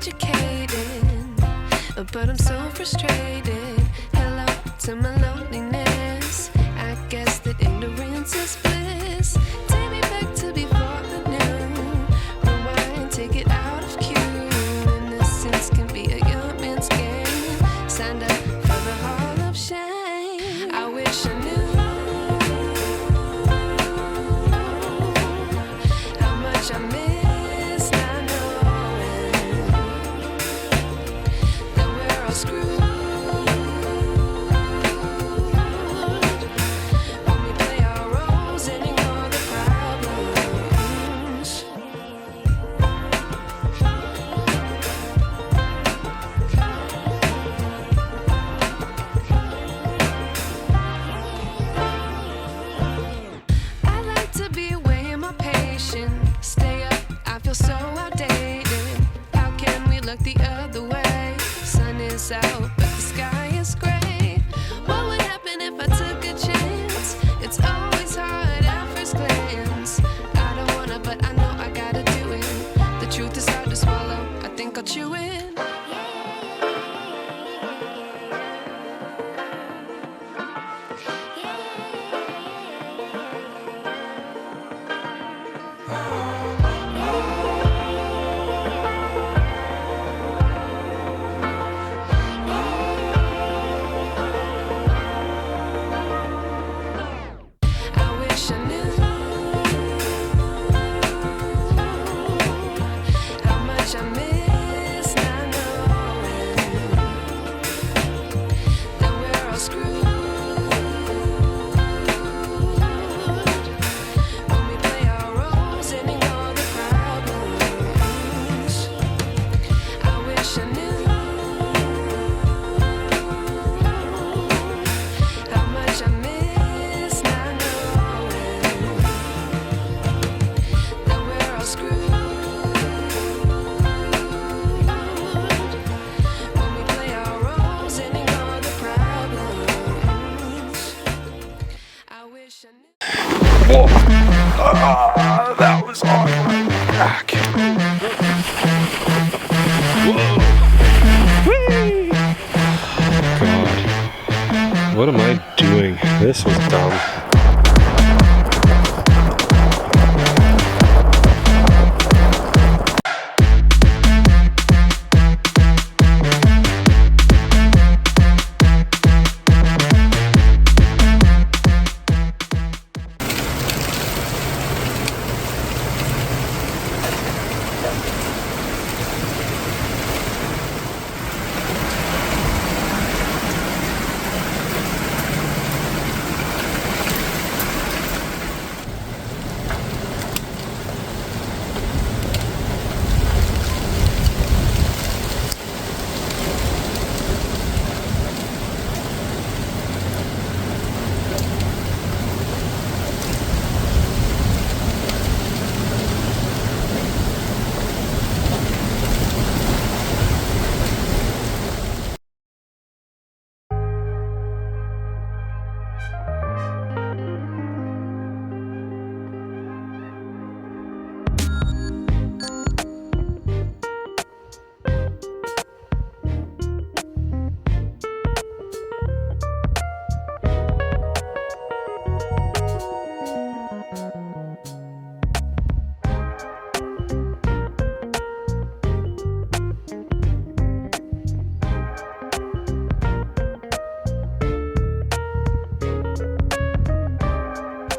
educated, but I'm so frustrated. Hello to my loneliness. I guess that ignorance is bliss. Take me back to before I knew. Rewind, take it out of cue. Innocence can be a young man's game. Signed up for the hall of shame. I wish I knew how much I miss not knowing that we're all screwed. When we play our roles and ignore the problems. I like to be away in my patience. Stay up, I feel so outdated. How can we look the other way? Sun is out, but the sky is gray. What would happen if I took a chance? It's always hard at first glance. I don't wanna, but I know I gotta do it. The truth is hard to swallow, I think I'll chew it. I wish I knew how much I miss not knowing that we're all screwed. When we play our roles and ignore the problems. I wish I knew how much I miss not knowing that we're all screwed. When we play our roles and ignore the problems. I wish I knew. Whoa. That was on my back. Whoa. Whee! God. What am I doing? This was dumb.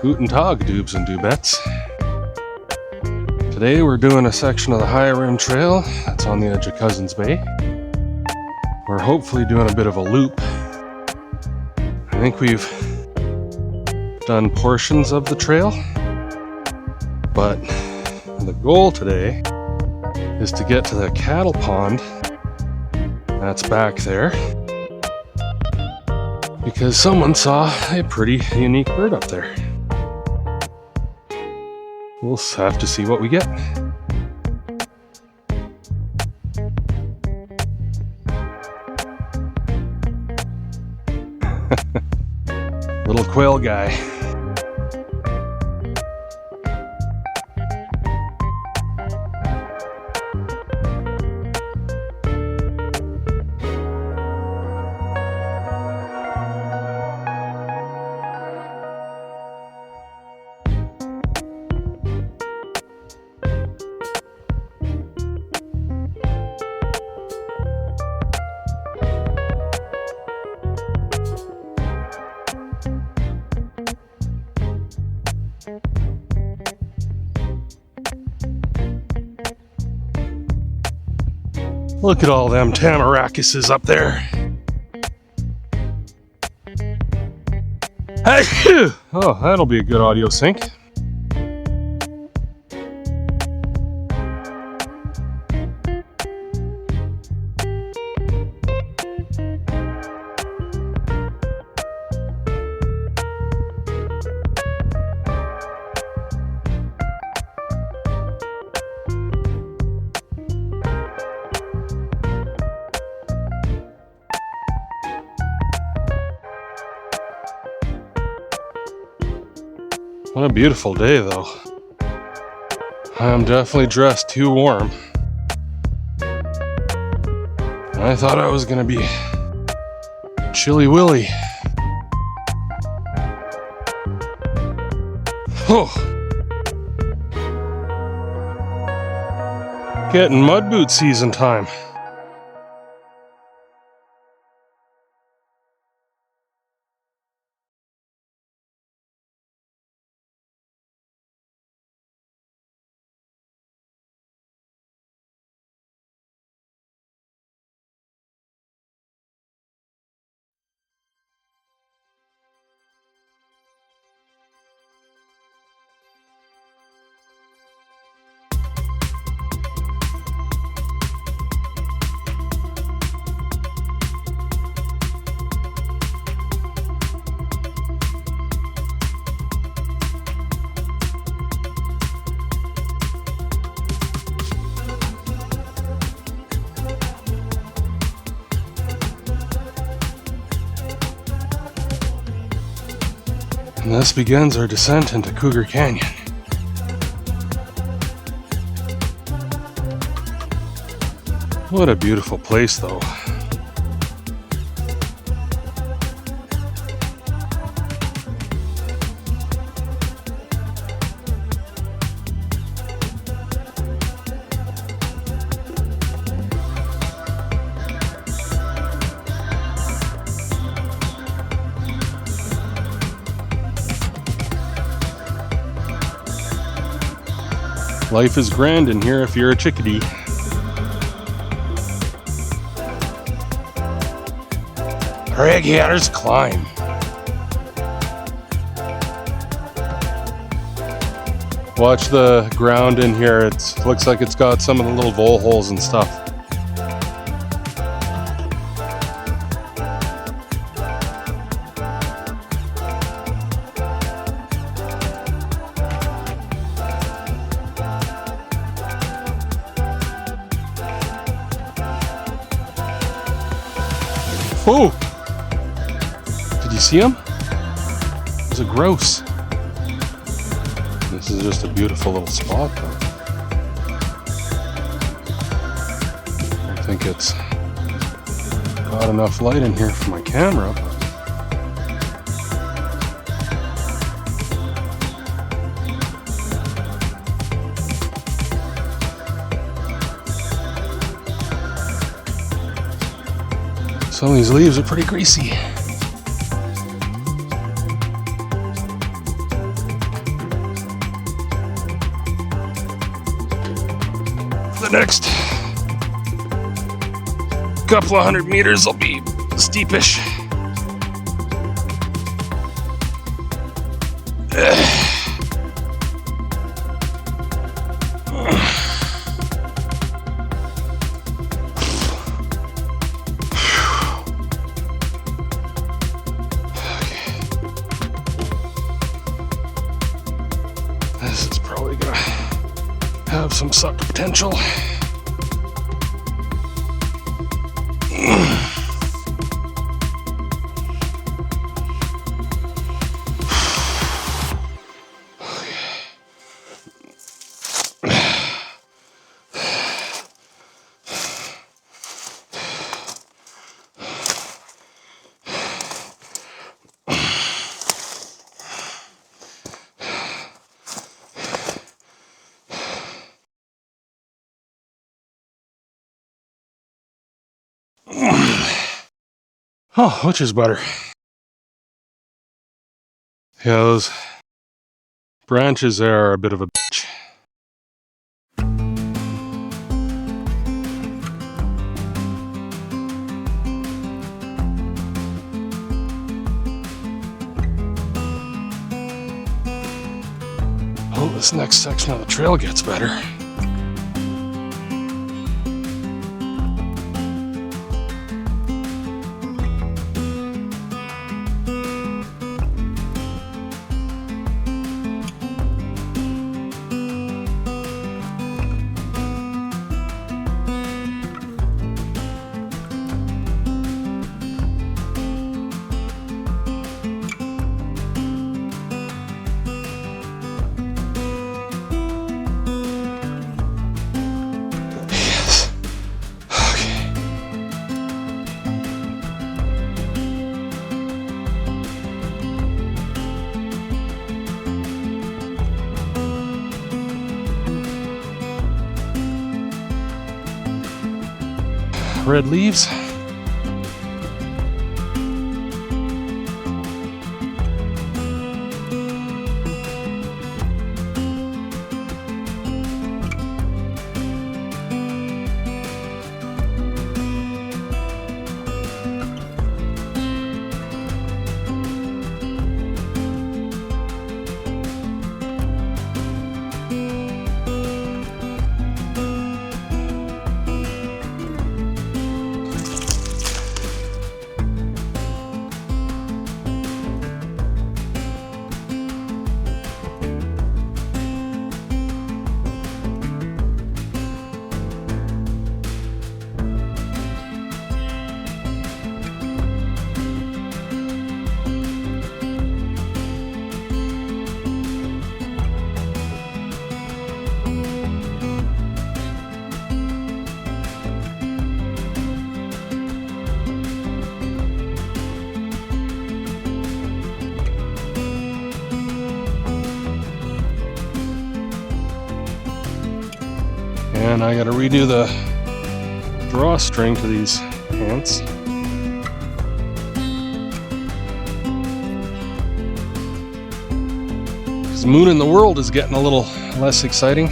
Guten Tag, doobs and doobettes. Today we're doing a section of the High Rim Trail that's on the edge of Cosens Bay. We're hopefully doing a bit of a loop. I think we've done portions of the trail, but the goal today is to get to the cattle pond that's back there, because someone saw a pretty unique bird up there. We'll have to see what we get. Little quail guy. Look at all them tamarackuses up there. Hey, phew. Oh, that'll be a good audio sync. What a beautiful day, though. I'm definitely dressed too warm. I thought I was gonna be chilly willy. Oh. Getting mud boot season time. And thus begins our descent into Cougar Canyon. What a beautiful place, though. Life is grand in here if you're a chickadee. Regulators climb. Watch the ground in here. It looks like it's got some of the little vole holes and stuff. Oh! Did you see him? There's a grouse. This is just a beautiful little spot, though. I don't think it's got enough light in here for my camera. Some of these leaves are pretty greasy. The next couple of 100 meters will be steepish. This is probably gonna have some suck potential. Oh, which is better? Yeah, those branches there are a bit of a bitch. this next section of the trail gets better. Red leaves. And I gotta redo the drawstring to these pants. Because Moon in the World is getting a little less exciting.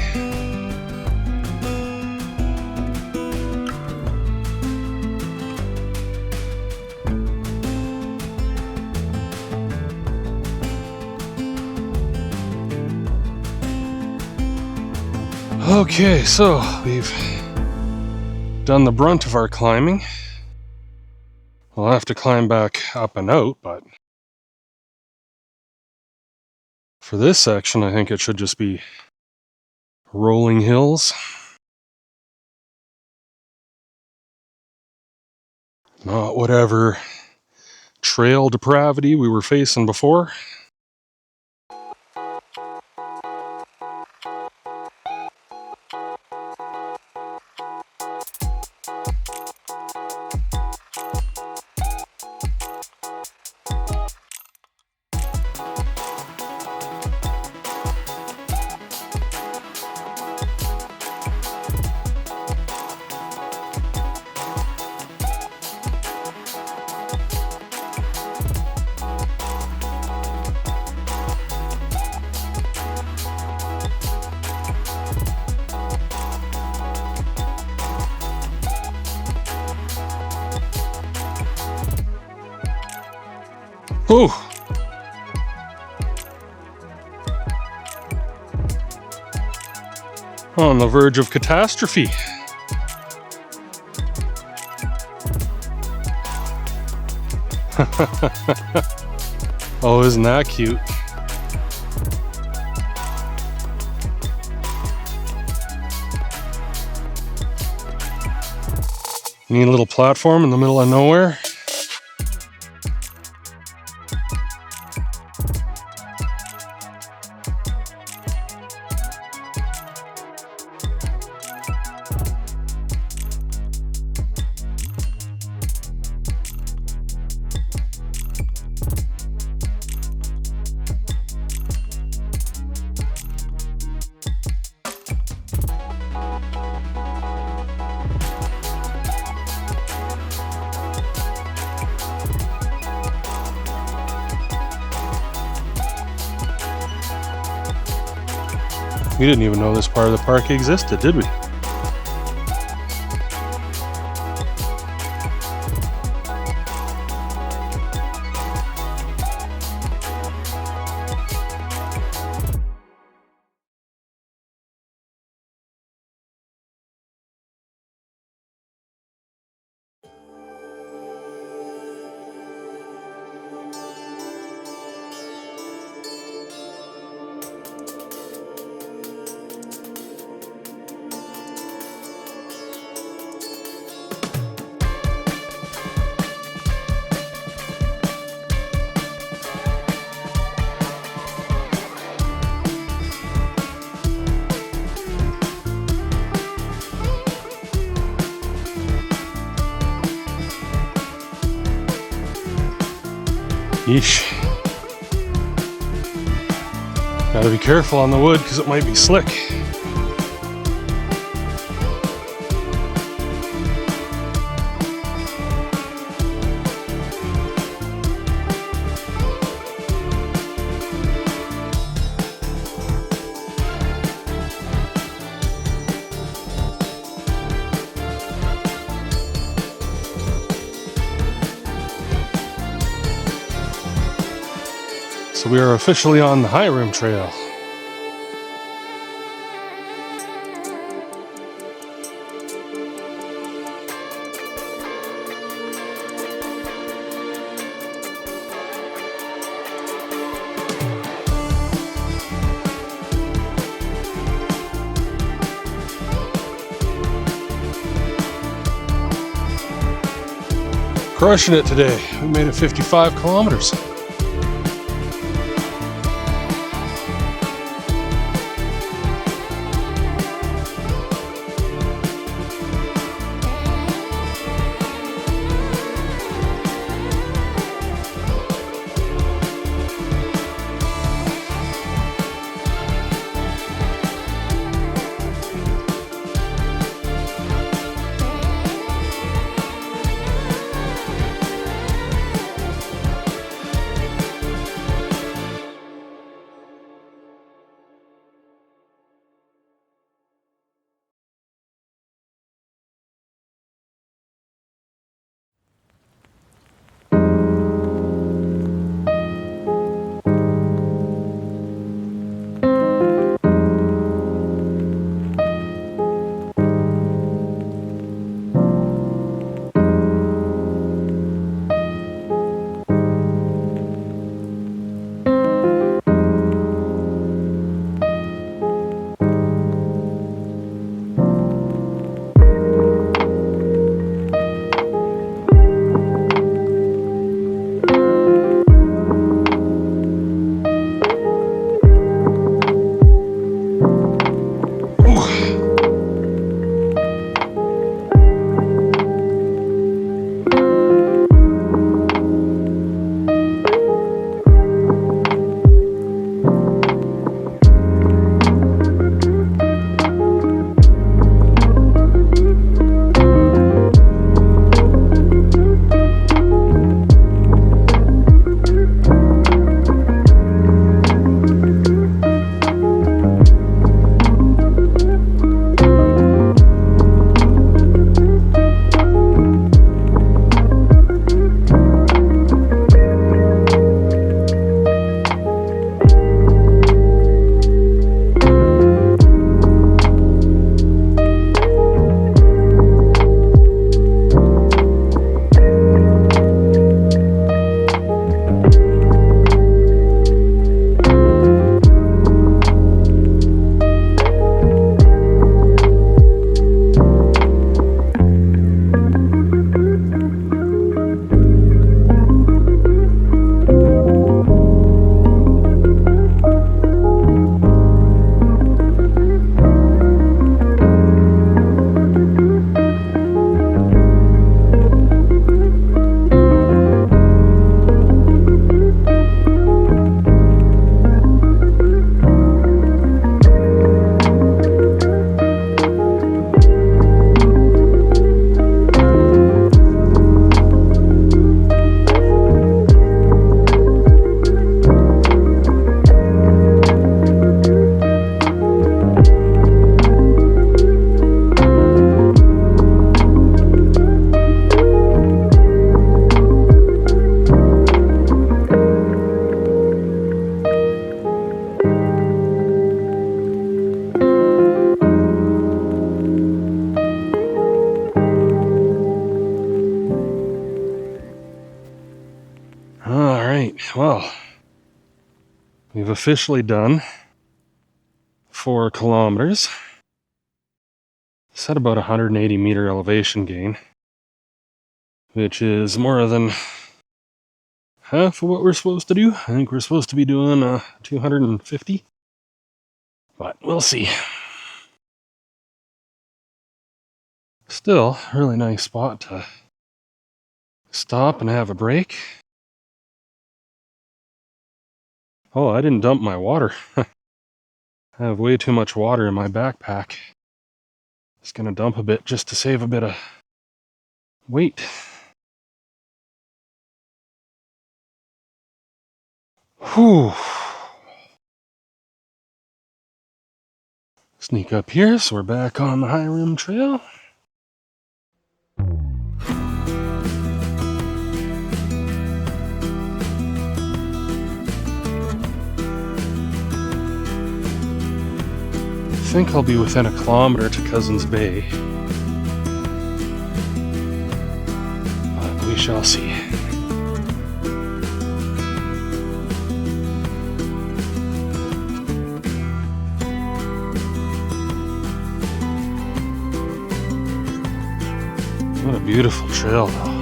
Okay, so we've done the brunt of our climbing. We'll have to climb back up and out, but for this section, I think it should just be rolling hills. Not whatever trail depravity we were facing before. Oh! On the verge of catastrophe. Oh, isn't that cute? Neat little platform in the middle of nowhere. We didn't even know this part of the park existed, did we? Yeesh. Gotta be careful on the wood because it might be slick. So we are officially on the high rim trail. Crushing it today. We made it 55 kilometers. Well, we've officially done 4 kilometers. It's at about 180 meter elevation gain, which is more than half of what we're supposed to do. I think we're supposed to be doing 250, but we'll see. Still, really nice spot to stop and have a break. Oh, I didn't dump my water. I have way too much water in my backpack. Just gonna dump a bit just to save a bit of weight. Whew. Sneak up here, so we're back on the high rim trail. I think I'll be within 1 kilometer to Cosens Bay, but we shall see. What a beautiful trail, though.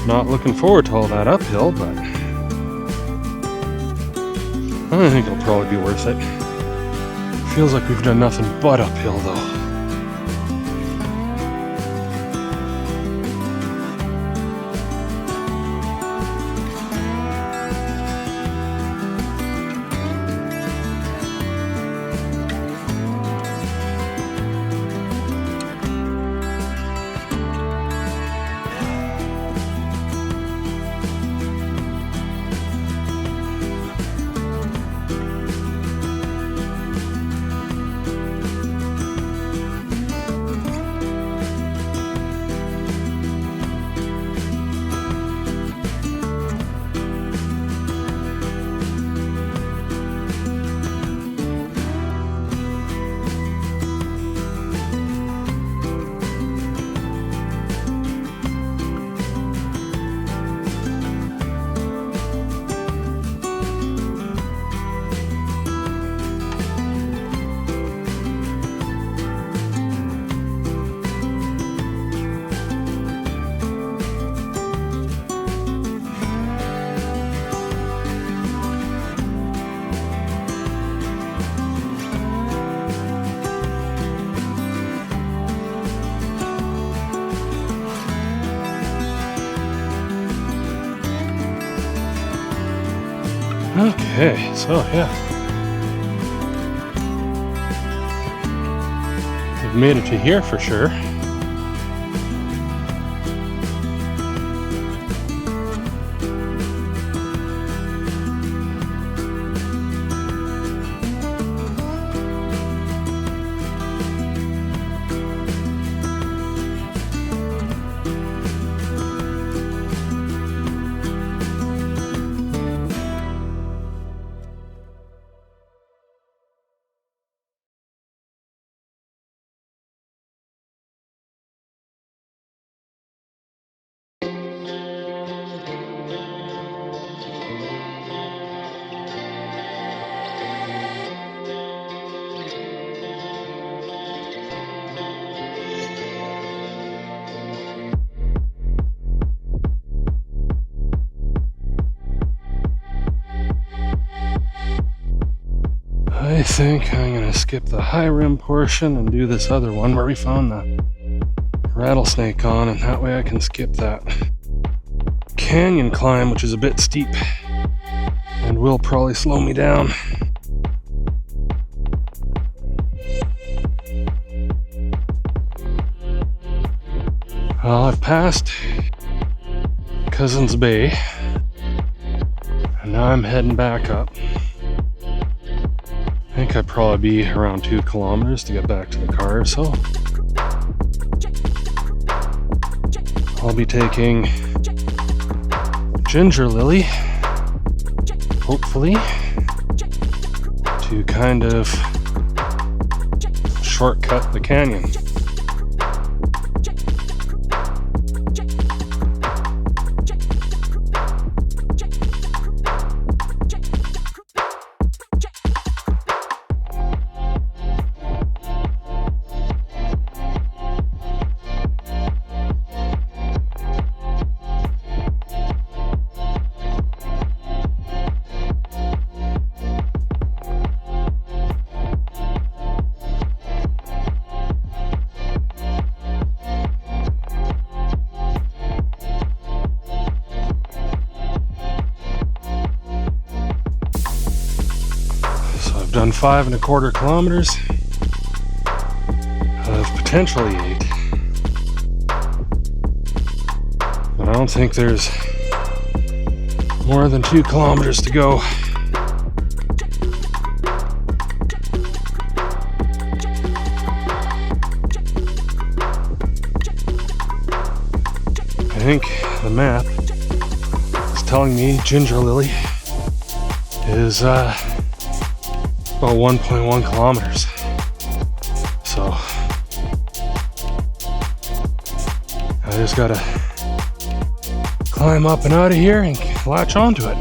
Not looking forward to all that uphill, but I think it'll probably be worth it. Feels like we've done nothing but uphill, though. Okay, so yeah. We've made it to here for sure. I think I'm gonna skip the high rim portion and do this other one where we found the rattlesnake on, and that way I can skip that canyon climb, which is a bit steep and will probably slow me down. Well, I've passed Cosens Bay, and now I'm heading back up. I think I'd probably be around 2 kilometers to get back to the car, so I'll be taking Ginger Lily, hopefully, to kind of shortcut the canyon. I've done 5.25 kilometers of potentially 8. But I don't think there's more than 2 kilometers to go. I think the map is telling me Ginger Lily is about 1.1 kilometers. So I just gotta climb up and out of here and latch onto it.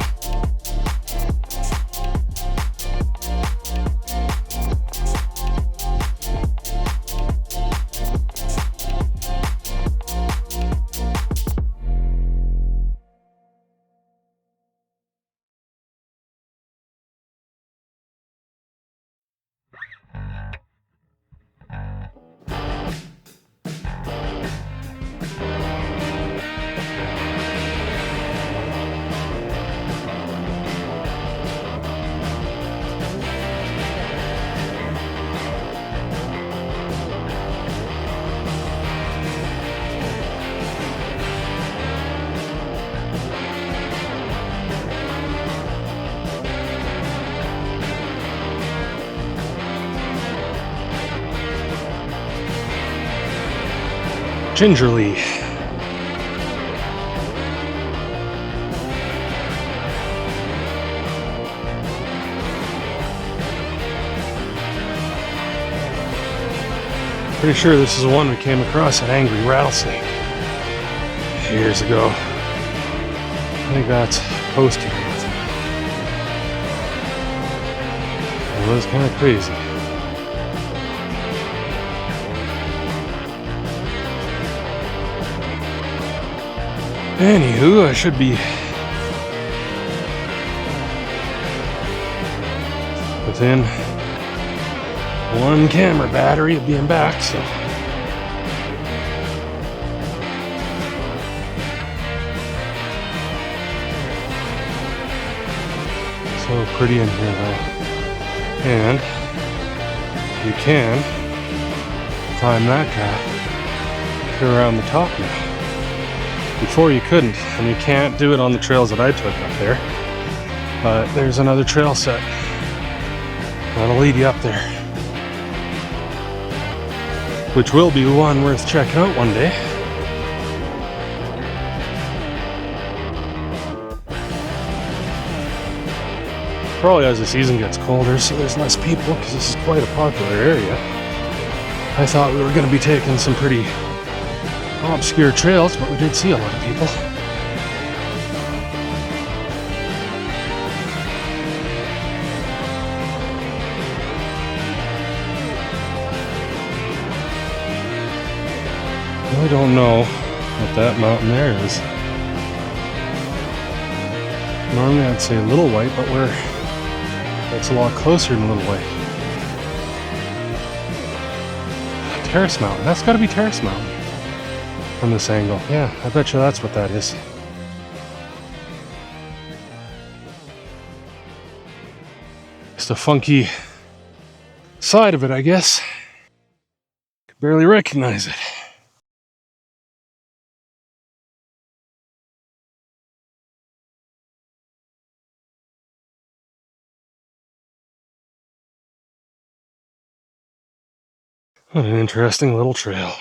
Gingerly. Pretty sure this is the one we came across an angry rattlesnake years ago. I think that's posted. It was kind of crazy. Anywho, I should be within 1 camera battery of being back, so pretty in here though. And you can climb that path, go around the top now. Before you couldn't, and you can't do it on the trails that I took up there. But there's another trail set that'll lead you up there, which will be one worth checking out one day. Probably as the season gets colder, so there's less people because this is quite a popular area. I thought we were going to be taking some pretty obscure trails, but we did see a lot of people. I really don't know what that mountain there is. Normally I'd say Little White, but that's a lot closer than Little White. Terrace Mountain. That's got to be Terrace Mountain from this angle. Yeah, I bet you that's what that is. Just a funky side of it, I guess. Could barely recognize it. What an interesting little trail.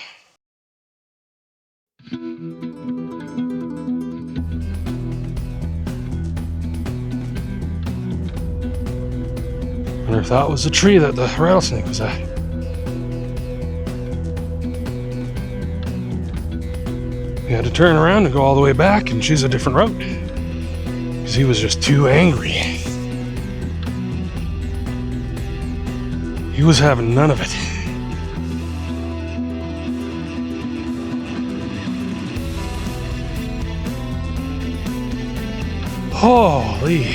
Wonder if that was the tree that the rattlesnake was at. He had to turn around and go all the way back and choose a different route because he was just too angry. He was having none of it. Holy.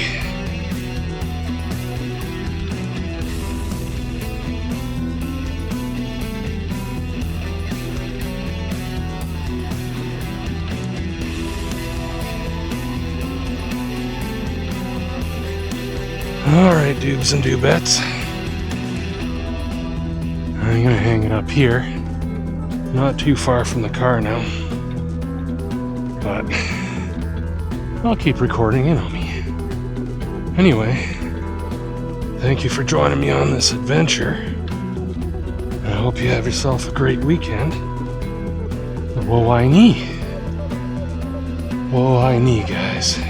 All right, dubes and dubettes. I'm gonna hang it up here. Not too far from the car now. But I'll keep recording, you know me. Anyway, thank you for joining me on this adventure. I hope you have yourself a great weekend. Whoa, I knee. Whoa, I knee, guys.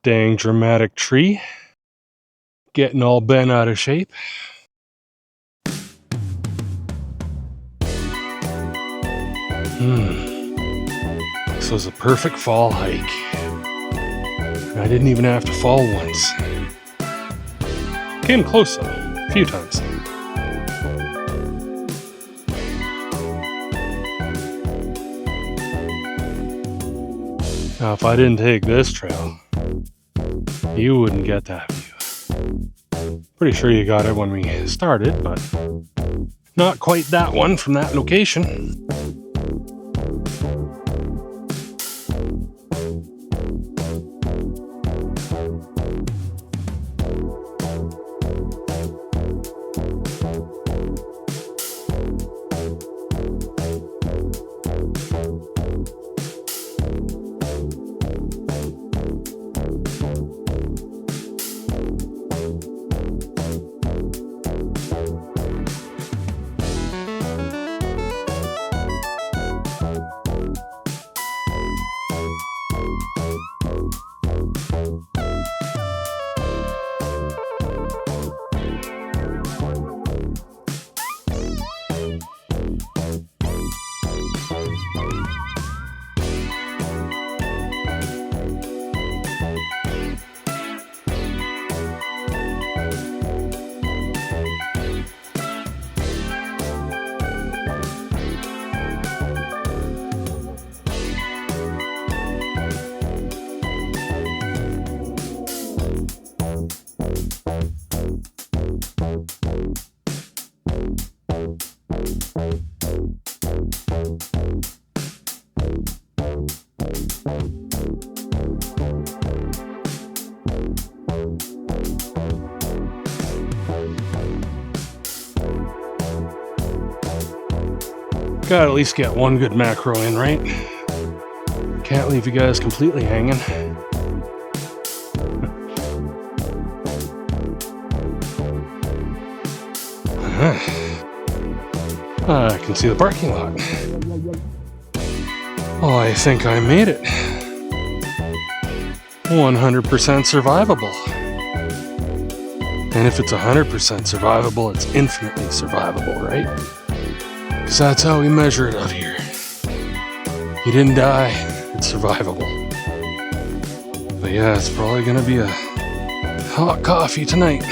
Dang dramatic tree. Getting all bent out of shape. This was a perfect fall hike. I didn't even have to fall once. Came close though, a few times. Now if I didn't take this trail, you wouldn't get that view. Pretty sure you got it when we started, but not quite that one from that location. Gotta at least get one good macro in, right? Can't leave you guys completely hanging. I can see the parking lot. Oh, I think I made it. 100% survivable. And if it's 100% survivable, it's infinitely survivable, right? Because that's how we measure it out here. You didn't die, it's survivable. But yeah, it's probably gonna be a hot coffee tonight.